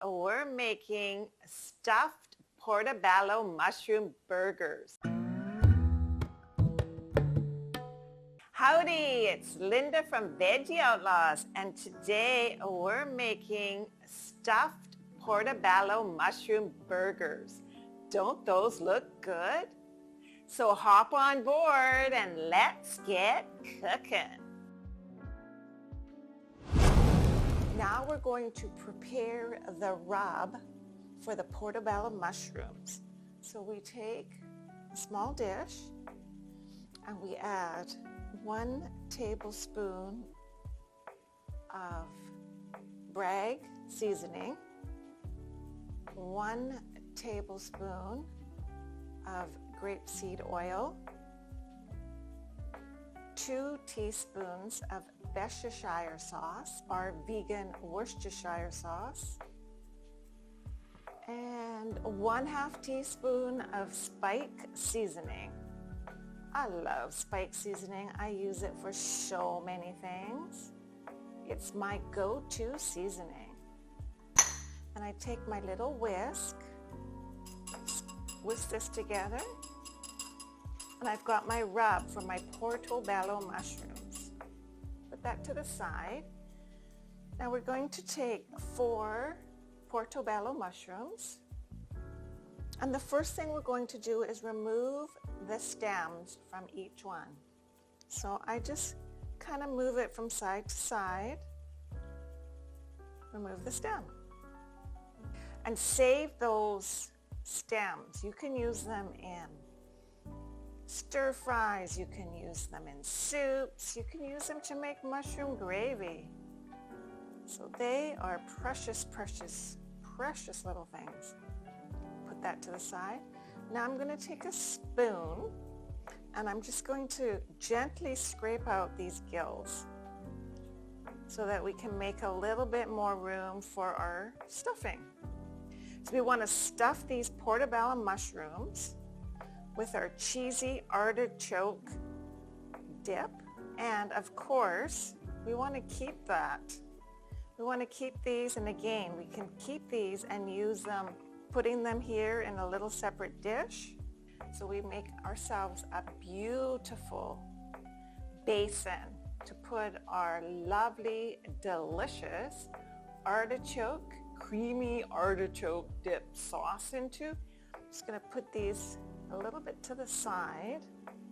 We're making stuffed portobello mushroom burgers. Howdy, it's Linda from Veggie Outlaws, and today we're making stuffed portobello mushroom burgers. Don't those look good? So hop on board and let's get cooking. Now we're going to prepare the rub for the portobello mushrooms. So we take a small dish and we add 1 tablespoon of Bragg seasoning, 1 tablespoon of grapeseed oil, 2 teaspoons of Worcestershire sauce or vegan Worcestershire sauce, and 1/2 teaspoon of spike seasoning. I love spike seasoning. I use it for so many things. It's my go-to seasoning. And I take my little whisk this together, and I've got my rub for my portobello mushrooms. Put that to the side. Now we're going to take 4 portobello mushrooms, and the first thing we're going to do is remove the stems from each one. So I just kind of move it from side to side, remove the stem, and save those stems. You can use them in stir fries, you can use them in soups, you can use them to make mushroom gravy. So they are precious, precious, precious little things. Put that to the side. Now I'm going to take a spoon and I'm just going to gently scrape out these gills so that we can make a little bit more room for our stuffing. So we want to stuff these portobello mushrooms with our cheesy artichoke dip, and of course we want to keep that. We want to keep these, and again we can keep these and use them, putting them here in a little separate dish. So we make ourselves a beautiful basin to put our lovely, delicious artichoke, creamy artichoke dip sauce into. I'm just going to put these a little bit to the side.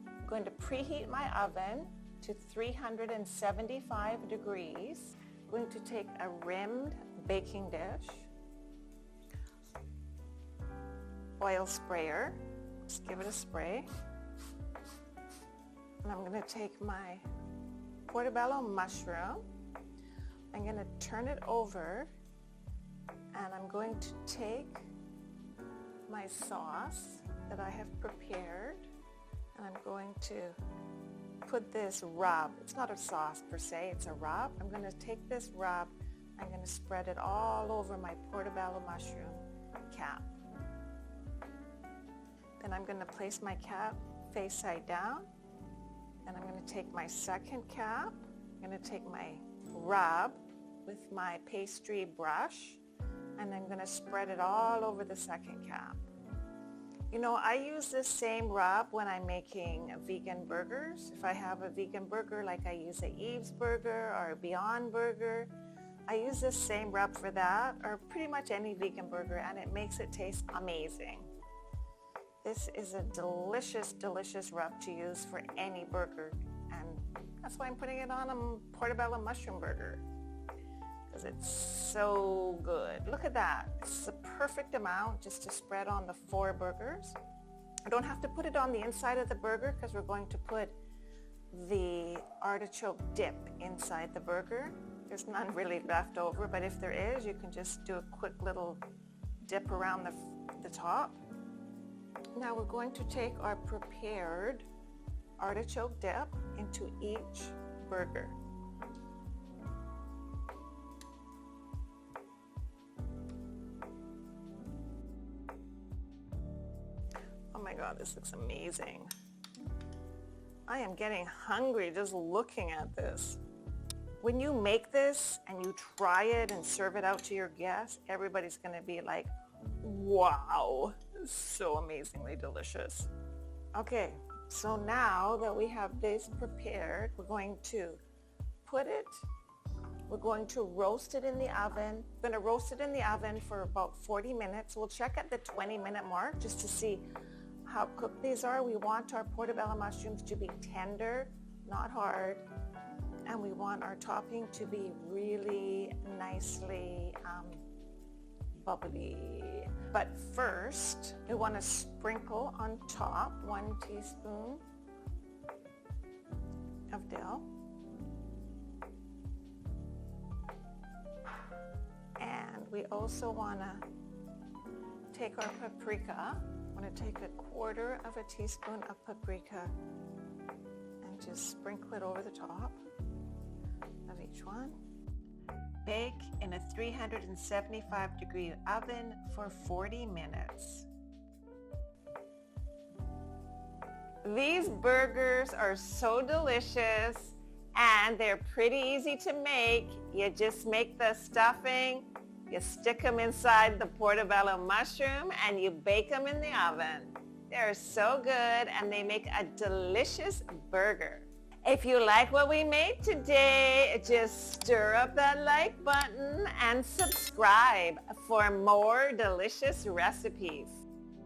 I'm going to preheat my oven to 375 degrees. I'm going to take a rimmed baking dish, oil sprayer, just give it a spray, and I'm going to take my portobello mushroom, I'm going to turn it over, and I'm going to take my sauce that I have prepared, and I'm going to put this rub. It's not a sauce per se, it's a rub. I'm going to take this rub, I'm going to spread it all over my portobello mushroom cap. Then I'm going to place my cap face side down, and I'm going to take my second cap. I'm going to take my rub with my pastry brush, and I'm going to spread it all over the second cap. You know, I use this same rub when I'm making vegan burgers. If I have a vegan burger, like I use a Eve's burger or a Beyond burger, I use this same rub for that, or pretty much any vegan burger, and it makes it taste amazing. This is a delicious, delicious rub to use for any burger, and that's why I'm putting it on a portobello mushroom burger, because it's so good. Look at that. It's the perfect amount just to spread on the 4 burgers. I don't have to put it on the inside of the burger because we're going to put the artichoke dip inside the burger. There's none really left over, but if there is, you can just do a quick little dip around the top. Now we're going to take our prepared artichoke dip into each burger. Oh my God, this looks amazing. I am getting hungry just looking at this. When you make this and you try it and serve it out to your guests, everybody's going to be like, wow, so amazingly delicious. Okay, so now that we have this prepared, we're going to roast it in the oven. We're going to roast it in the oven for about 40 minutes. We'll check at the 20-minute mark just to see how cooked these are. We want our portobello mushrooms to be tender, not hard. And we want our topping to be really nicely bubbly. But first, we want to sprinkle on top 1 teaspoon of dill. And we also want to take our paprika. I want to take 1/4 of a teaspoon of paprika and just sprinkle it over the top of each one. Bake in a 375-degree oven for 40 minutes. These burgers are so delicious and they're pretty easy to make. You just make the stuffing, you stick them inside the portobello mushroom, and you bake them in the oven. They're so good and they make a delicious burger. If you like what we made today, just stir up that like button and subscribe for more delicious recipes.